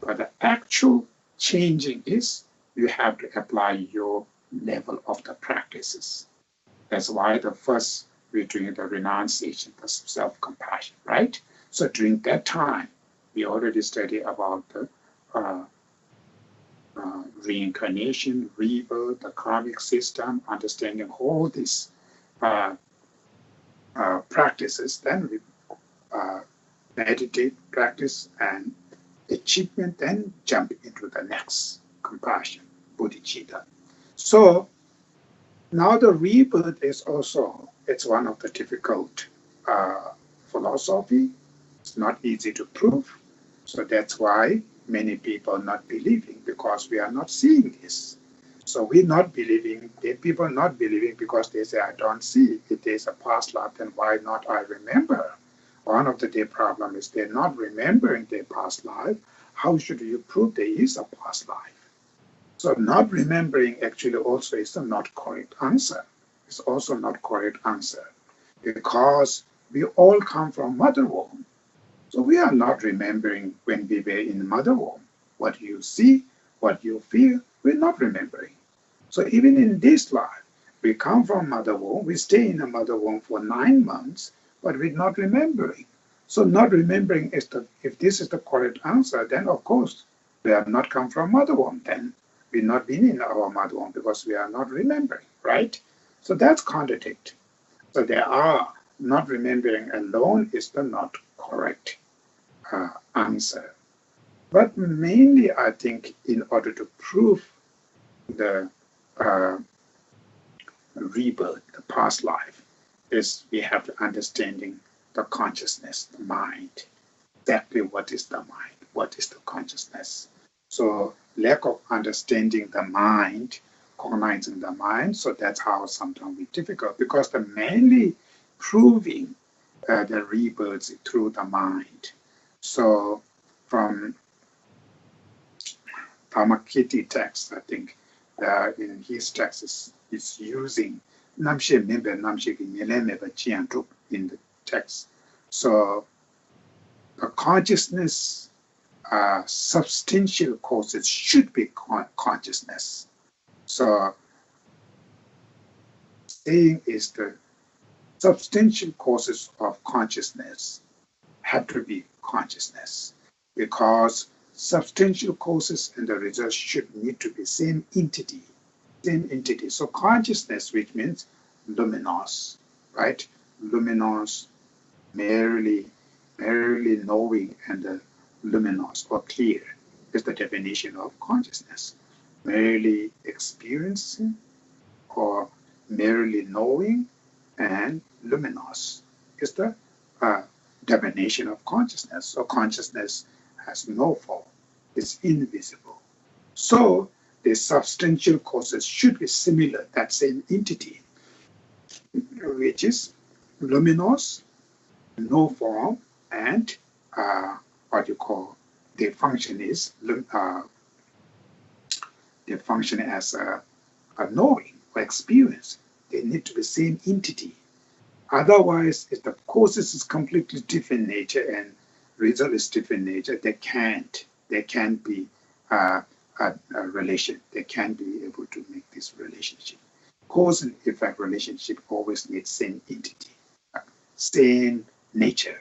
But the actual changing is you have to apply your level of the practices. That's why the first we're doing the renunciation, the self-compassion, right? So during that time, we already studied about the reincarnation, rebirth, the karmic system, understanding all these practices. Then we meditate, practice, and achievement, then jump into the next compassion, Bodhicitta. So now the rebirth is also, it's one of the difficult philosophy. It's not easy to prove. So that's why many people not believing, because we are not seeing this. So we're not believing, people not believing because they say, I don't see. If there's a past life, then why not I remember? One of the problem is they're not remembering their past life. How should you prove there is a past life? So not remembering actually also is a not correct answer. It's also not correct answer because we all come from mother womb. So we are not remembering when we were in mother womb. What you see, what you feel, we're not remembering. So even in this life, we come from mother womb, we stay in a mother womb for 9 months, but we're not remembering. So not remembering is if this is the correct answer, then of course we have not come from mother womb then. We've not been in our mother womb because we are not remembering, right? So that's contradict. So there are not remembering alone is the not correct answer. But mainly, I think, in order to prove the uh, rebirth, the past life, is we have to understanding the consciousness, the mind. Exactly what is the mind? What is the consciousness? So lack of understanding the mind, cognizing the mind, so that's how sometimes it's difficult because the mainly proving the rebirth through the mind. So from Dharmakirti text, I think, in his text is using Namshe Mimbe Namshe Nyeleme Chiantuk in the text. So the consciousness substantial causes should be consciousness. So saying is the substantial causes of consciousness have to be consciousness because substantial causes and the results should need to be same entity. So consciousness, which means luminous, right? Luminous, merely knowing and luminous or clear is the definition of consciousness. Merely experiencing or merely knowing and luminous is the definition of consciousness. So consciousness has no form, it's invisible. So the substantial causes should be similar, that same entity, which is luminous, no form, and what you call the function is they function as a knowing or experience. They need to be the same entity. Otherwise, if the causes is completely different nature and result is different nature, they can't be a relation. They can't be able to make this relationship. Cause and effect relationship always needs same entity, same nature,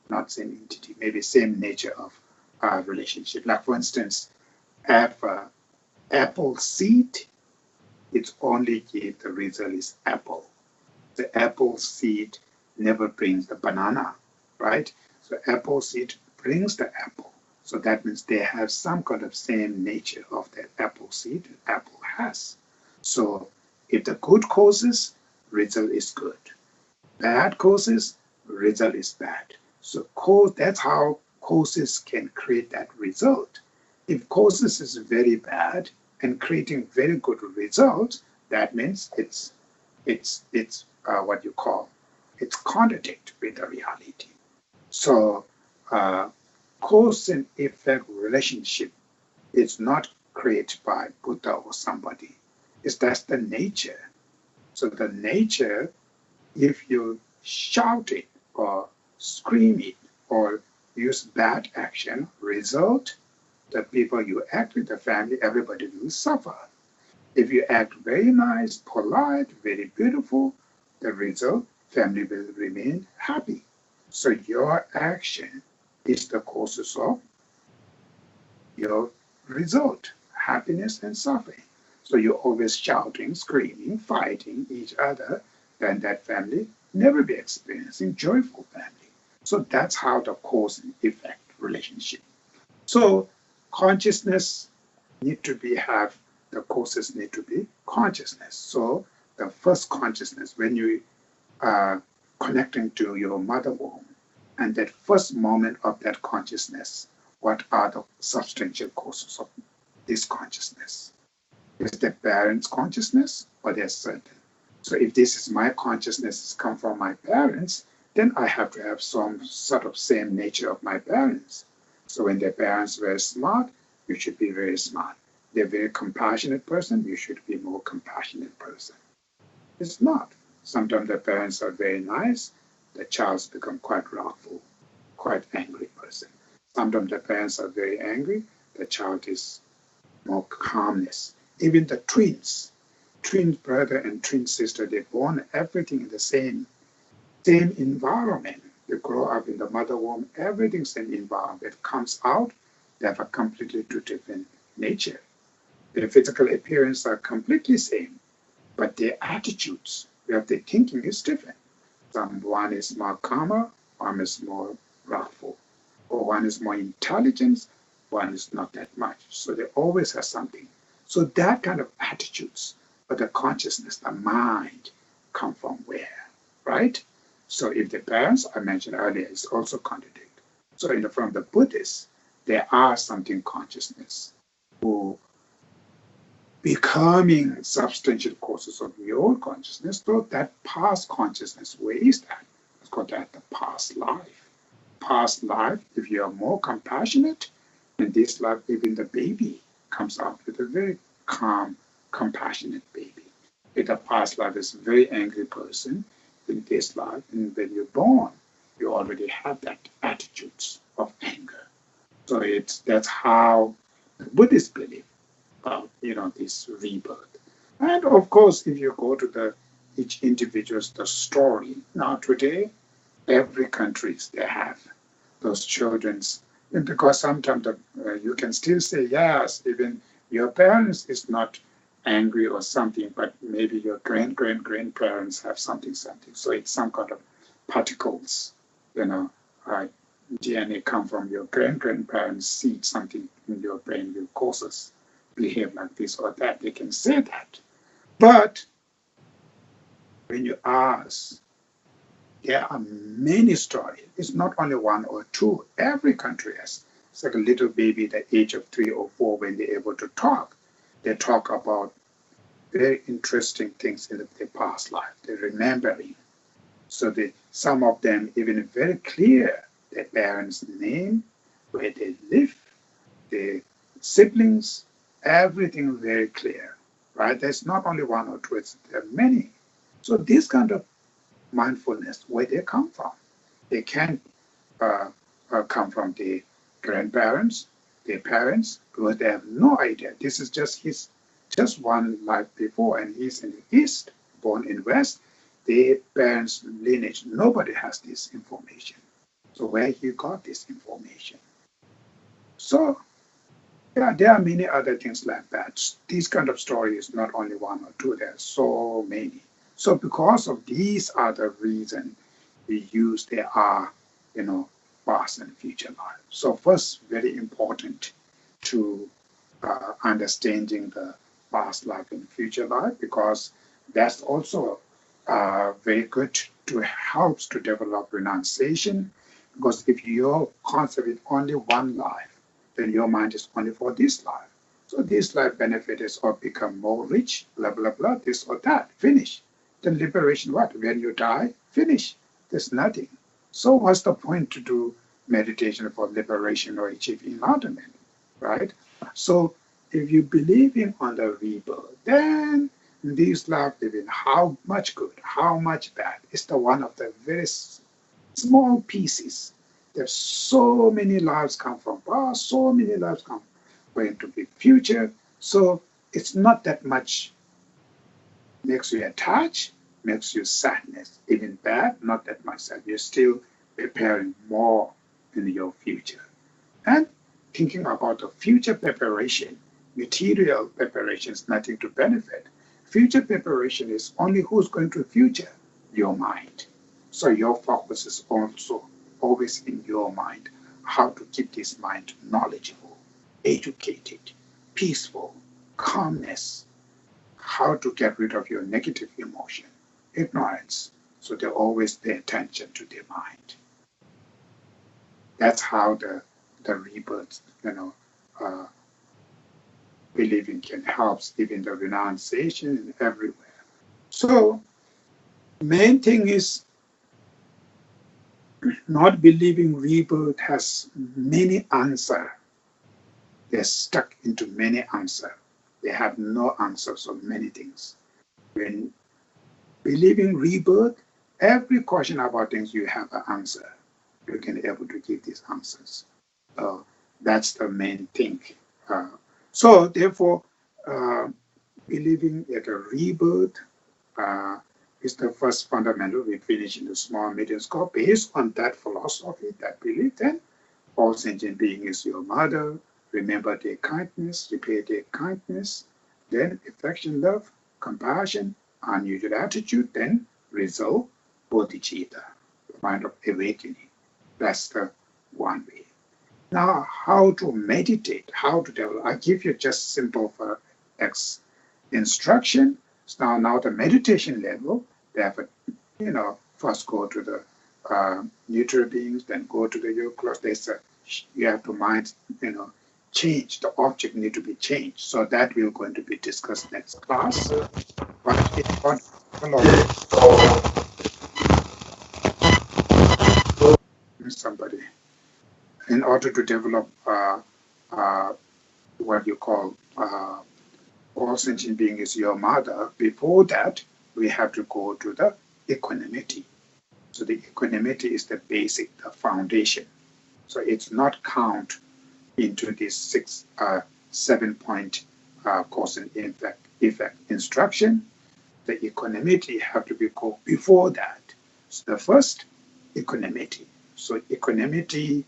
not same entity, maybe same nature of relationship. Like for instance, if apple seed, it's only give the result is apple. The apple seed never brings the banana, right? So apple seed brings the apple. So that means they have some kind of same nature of that apple seed that apple has. So if the good causes, result is good. Bad causes, result is bad. So that's how causes can create that result. If causes is very bad and creating very good result, that means it's what you call it's contradict with the reality. So cause and effect relationship is not created by Buddha or somebody. That's the nature. So the nature, if you shout it or scream it or use bad action, result the people you act with, the family, everybody will suffer. If you act very nice, polite, very beautiful, the result, family will remain happy. So your action is the causes of your result, happiness and suffering. So you're always shouting, screaming, fighting each other, then that family never be experiencing joyful family. So that's how the cause and effect relationship. So consciousness need to have the causes need to be consciousness. So the first consciousness, when you are connecting to your mother womb, and that first moment of that consciousness, what are the substantial causes of this consciousness? Is the parent's consciousness or there's certain? So if this is my consciousness has come from my parents, then I have to have some sort of same nature of my parents. So when their parents were smart, you should be very smart. they're a very compassionate person, you should be a more compassionate person. It's not. Sometimes the parents are very nice, the child's become quite wrathful, quite angry person. Sometimes the parents are very angry, the child is more calmness. Even the twin brother and twin sister, they're born everything in the same environment. They grow up in the mother womb, everything's same environment. It comes out, they have a completely two different nature. Their physical appearance are completely same, but their attitudes, their thinking is different. One is more calmer, one is more wrathful, or one is more intelligent, one is not that much. So they always have something. So that kind of attitudes, but the consciousness, the mind, come from where, right? So if the parents I mentioned earlier is also contradict. So from the Buddhists, there are something consciousness who becoming substantial causes of your consciousness, so that past consciousness, where is that? It's called that the past life. Past life, if you are more compassionate, in this life, even the baby comes out with a very calm, compassionate baby. In the past life is a very angry person. In this life, and when you're born, you already have that attitudes of anger. So that's how the Buddhists believe about this rebirth. And of course, if you go to each individual's the story. Now today, every countries they have those children's, and because sometimes you can still say yes, even your parents is not angry or something, but maybe your grandparents have something. So it's some kind of particles, DNA come from your grandparents, seed something in your brain will causes behave like this or that. They can say that. But when you ask, there are many stories. It's not only one or two. Every country has. It's like a little baby at the age of 3 or 4 when they're able to talk. They talk about very interesting things in their past life. They're remembering. So some of them even very clear their parents' name, where they live, their siblings, everything very clear, right? There's not only one or two, there are many. So this kind of mindfulness, where they come from, they can come from the grandparents, their parents, because they have no idea. This is just one life before, and he's in the East, born in West. Their parents' lineage, nobody has this information. So where he got this information? So yeah, there are many other things like that. These kind of stories, not only one or two, there are so many. So because of these are the reason we use there are, past and future life. So first, very important to understanding the past life and future life, because that's also very good to helps to develop renunciation. Because if your concept is only one life, then your mind is only for this life. So this life benefit is or become more rich, blah, blah, blah, this or that, finish. Then liberation, what? When you die, finish. There's nothing. So what's the point to do meditation for liberation or achieve enlightenment, right? So if you believe in on the rebirth, then this life living, how much good, how much bad, is the one of the very small pieces. There's so many lives come from past, so many lives come going to be future. So it's not that much makes you attached, makes you sadness. Even bad, not that much sad. You're still preparing more in your future. And thinking about the future preparation, material preparation is nothing to benefit. Future preparation is only who's going to future, your mind. So your focus is also always in your mind, how to keep this mind knowledgeable, educated, peaceful, calmness, how to get rid of your negative emotion, ignorance. So they always pay attention to their mind. That's how the rebirth, believing can help, even the renunciation and everywhere. So main thing is not believing rebirth has many answers. They're stuck into many answers. they have no answers on many things. When believing rebirth, every question about things you have an answer. You can be able to give these answers. That's the main thing. So therefore, believing that a rebirth is the first fundamental. We finish in the small medium scope. Based on that philosophy, that belief, then all sentient being is your mother. Remember their kindness, repay their kindness. Then affection, love, compassion, unusual attitude. Then result bodhicitta, the mind of awakening. That's the one way. Now, how to meditate, how to develop. I give you just simple for instruction. So now the meditation level, they have first go to the neutral beings, then go to the yoga class. There's you have to mind, change. The object need to be changed. So that we're going to be discussed next class. But it's not somebody. In order to develop what you call all sentient being is your mother, before that, we have to go to the equanimity. So the equanimity is the basic, the foundation. So it's not count into this 7-point cause and effect instruction. The equanimity have to be called before that. So the first, equanimity. So equanimity,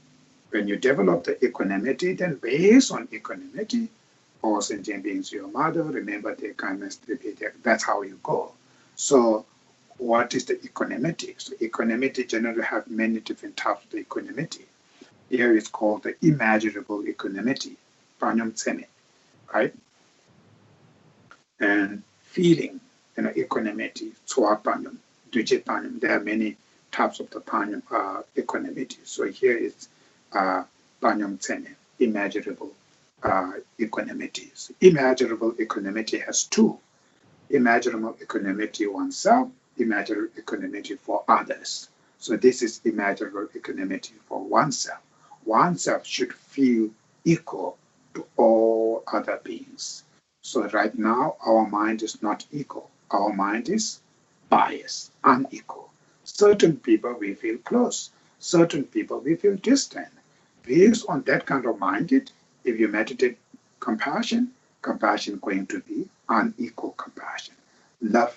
when you develop the equanimity, then based on equanimity, all sentient beings, your mother, remember their kindness, that's how you go. So what is the equanimity? So equanimity generally have many different types of equanimity. Here it's called the immeasurable equanimity, panyam tseme, right? And feeling, equanimity, tsua panyam, duje panyam. There are many types of the panyam equanimity. So here is panyam tseme, immeasurable equanimity. So immeasurable equanimity has two: immeasurable equanimity oneself, immeasurable equanimity for others. So this is immeasurable equanimity for oneself. Oneself should feel equal to all other beings. So right now, our mind is not equal. Our mind is biased, unequal. Certain people we feel close, certain people we feel distant. Based on that kind of minded, if you meditate compassion, compassion going to be unequal compassion. Love,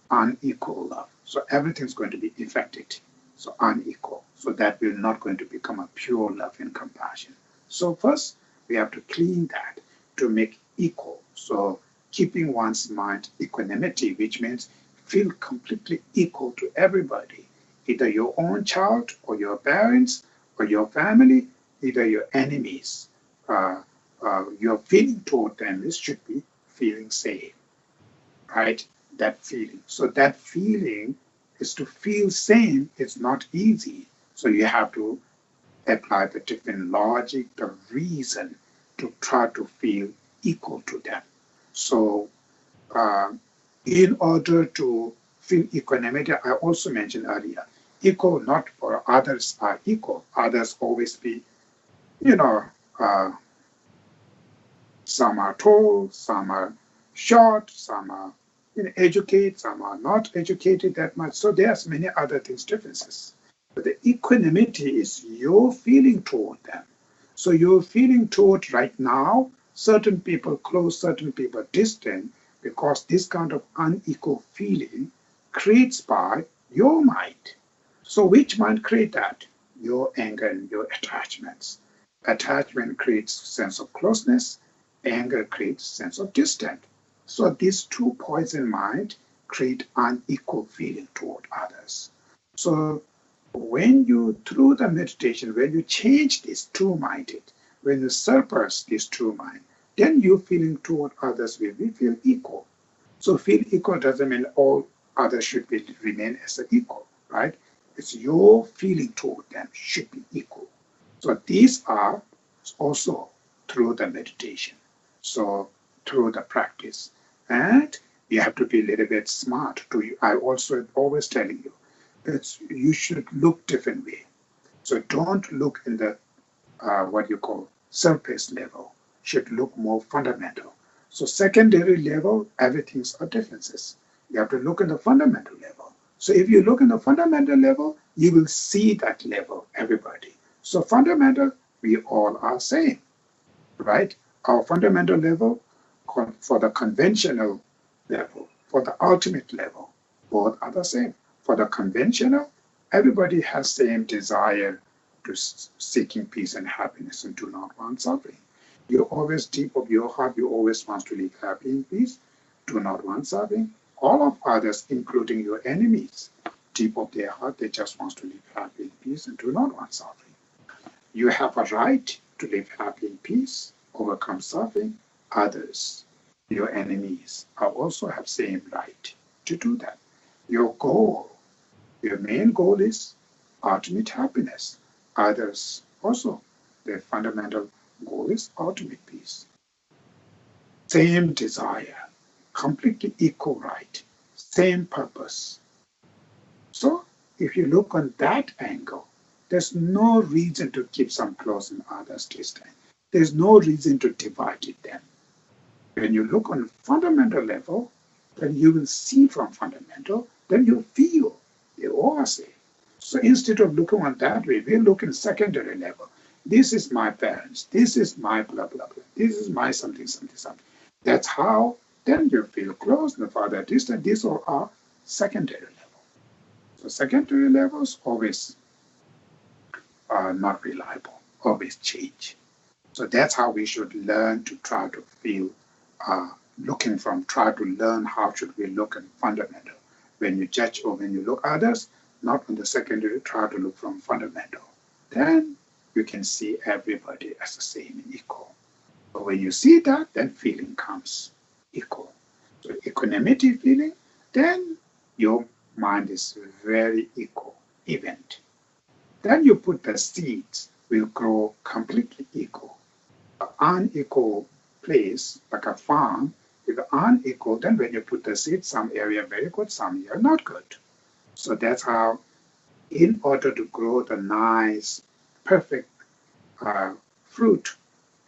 unequal love. So everything's going to be affected. So unequal. So that will not going to become a pure love and compassion. So first, we have to clean that to make equal. So keeping one's mind equanimity, which means feel completely equal to everybody, either your own child or your parents or your family, either your enemies. Your feeling toward them should be feeling same, right? That feeling. So that feeling is to feel same. It's not easy. So you have to apply the different logic, the reason to try to feel equal to them. So in order to feel equanimity, I also mentioned earlier, equal not for others are equal. Others always be, some are tall, some are short, some are educated, some are not educated that much. So there's many other things, differences. But the equanimity is your feeling toward them. So you're feeling toward right now, certain people close, certain people distant, because this kind of unequal feeling creates by your mind. So which mind create that? Your anger and your attachments. Attachment creates sense of closeness, anger creates sense of distance. So these 2 points in mind create unequal feeling toward others. So when you, through the meditation, when you change this two-minded, when you surpass this two mind, then you feeling toward others will be feel equal. So feel equal doesn't mean all others should remain as an equal, right? It's your feeling toward them should be equal. So these are also through the meditation. So through the practice. And you have to be a little bit smart. I also always telling you, you should look different way. So don't look in the what you call surface level. Should look more fundamental. So secondary level, everything's are differences. You have to look at the fundamental level. So if you look at the fundamental level, you will see that level, everybody. So fundamental, we all are same, right? Our fundamental level for the conventional level, for the ultimate level, both are the same. For the conventional, everybody has same desire to seeking peace and happiness and do not want suffering. You always, deep of your heart, you always want to live happy in peace, do not want suffering. All of others, including your enemies, deep of their heart, they just want to live happy in peace and do not want suffering. You have a right to live happy in peace, overcome suffering. Others, your enemies, also have same right to do that. Your goal, your main goal is ultimate happiness. Others also, their fundamental goal is ultimate peace. Same desire, completely equal right, same purpose. So if you look on that angle, there's no reason to keep some close and others distant. There's no reason to divide them. When you look on fundamental level, then you will see from fundamental, then you feel they all are same. So instead of looking on that way, we look in secondary level. This is my parents. This is my blah, blah, blah. This is my something, something, something. That's how then you feel close and farther distant. These all are secondary level. So secondary levels always are not reliable, always change. So that's how we should learn to try to feel, try to learn how should we look at fundamental. When you judge or when you look others, not on the secondary, try to look from fundamental. Then you can see everybody as the same and equal. But when you see that, then feeling comes equal. So equanimity feeling, then your mind is very equal, event. Then you put the seeds will grow completely equal. An unequal place, like a farm, if unequal, then when you put the seed, some area very good, some area not good. So that's how, in order to grow the nice, perfect fruit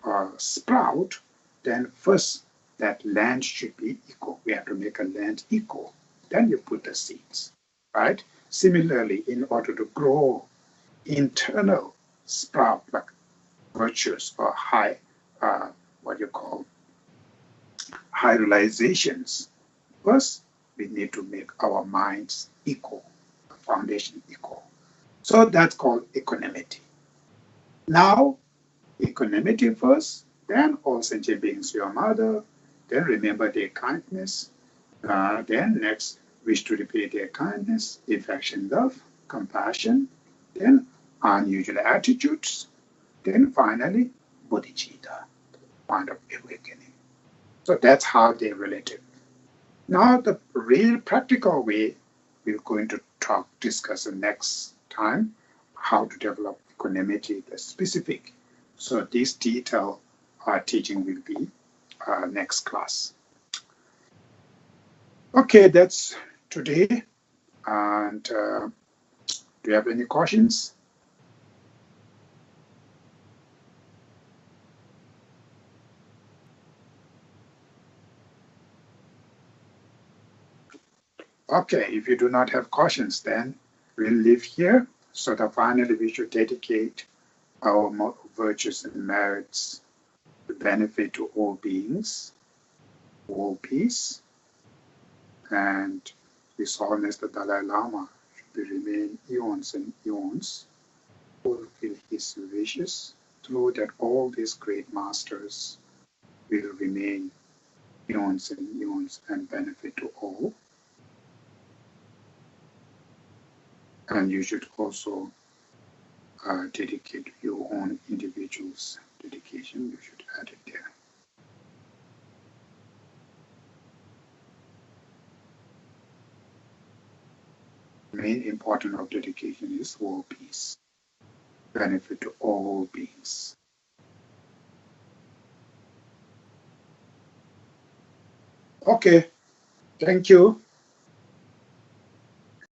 or sprout, then first that land should be equal. We have to make a land equal. Then you put the seeds, right? Similarly, in order to grow internal sprout like virtues or high, what you call high realizations, first we need to make our minds equal, the foundation equal. So that's called equanimity. Now, equanimity first, then all sentient beings, your mother, then remember their kindness, then next, wish to repay their kindness, affection, love, compassion, then unusual attitudes, then finally, bodhicitta, point of awakening. So that's how they're related. Now, the real practical way, we're going to discuss the next time how to develop equanimity, the specific. So this detail teaching will be next class. Okay, that's today. And do you have any questions? Okay, if you do not have questions, then we'll leave here. So that finally we should dedicate our virtues and merits to benefit to all beings, world peace, and His Holiness the Dalai Lama should remain eons and eons, fulfill his wishes, through that all these great masters will remain eons and eons and benefit to all. And you should also dedicate your own individual's dedication. You should add it there. The main important of dedication is world peace, benefit to all beings. Okay, thank you.